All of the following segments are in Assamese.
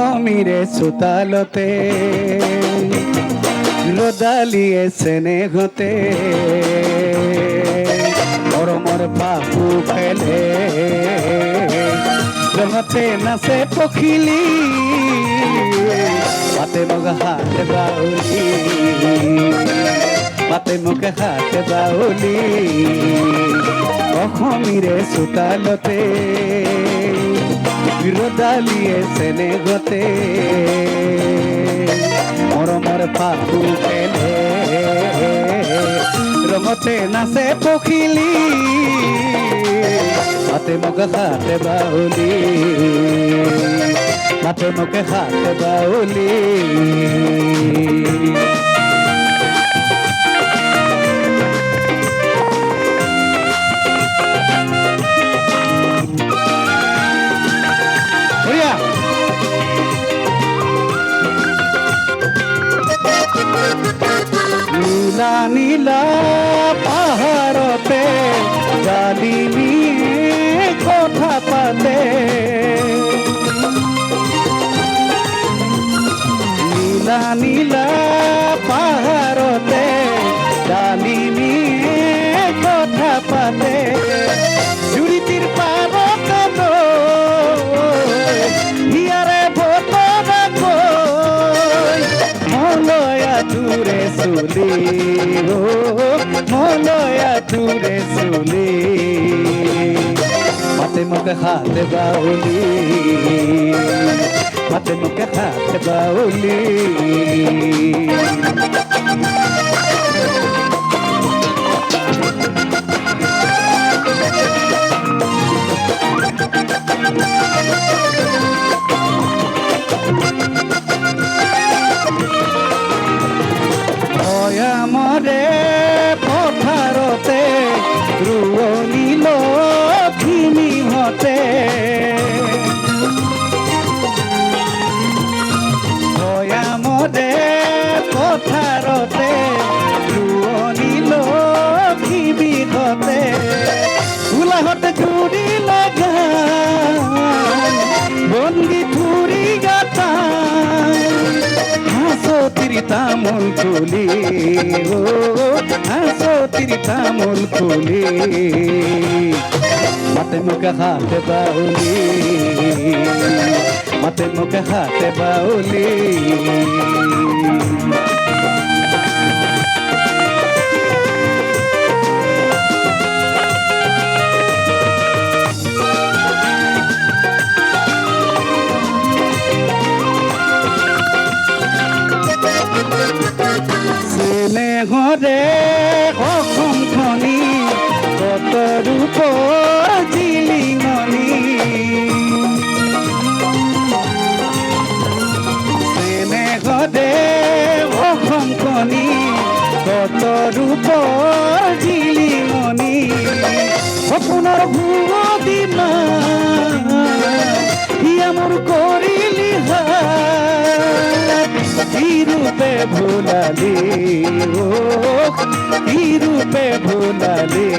অসমীৰে চোতালতে ৰদালিয়ে চেনেহতে মৰমৰ পাহু খেলে ৰঙতে নাচে পখিলি মাতে মোক হাত বাউলি মাতে মোক হাত বাউলি অসমীৰে চোতালতে ৰদালিয়ে চেনেহতে মৰমৰ পাহু খেলে ৰঙতে নাচে পখিলি মাতে মোক হাত বাউলি মাতে মোক হাত বাউলি নীলা নীলা পাহাৰতে ডালিমীয়ে কথা পাতে নীলা নীলা পাহাৰতে ডালিমীয়ে কথা পাতে জুৰিটিৰ পাৰত হিয়াৰে বতৰা কৈ মলয়া তুৰে চুলি মলয়া তুৰে চুলি মাতে মোক হাত বাউলি মাতে মোক হাত বাউলি মৰে পথাৰতে ৰোৱনী লখিমীহঁতে মৰে পথাৰতে ৰোৱনী লখিমীহঁতে গোলাঘাট জুৰি লগা বন্দী ফুৰি গাতা হাঁচতিৰ তামোল তুলি হাঁচতিৰ তামোল তুলি মাতে মোক হাত বাউলি মাতে মোক হাত বাউলি চেনেহৰে অসমখনি কত ৰূপ জিলিঙনি চেনেহৰে অসমখনি কত ৰূপ জিলিঙনি সপোনৰ ভুৱদিনা হিয়া মোৰ কৰিলি ৰূপে ভুলালি ৰূপে ভুলালি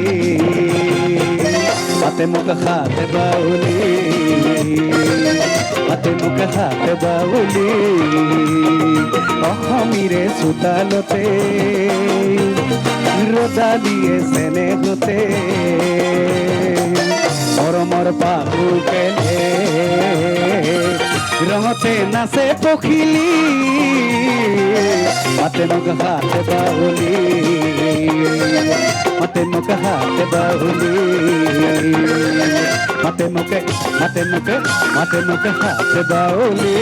মাতে মোক হাত বাউলি মাতে মোক হাত বাউলি অসমীৰে চোতালতে ৰদালিয়ে চেনেহতে মৰমৰ পাহু খেলে ৰঙতে নাচে পখিলি মাতে মোক হাত বাউলি মাতে মোক হাত বাউলি মাতে মোক হাত বাউলি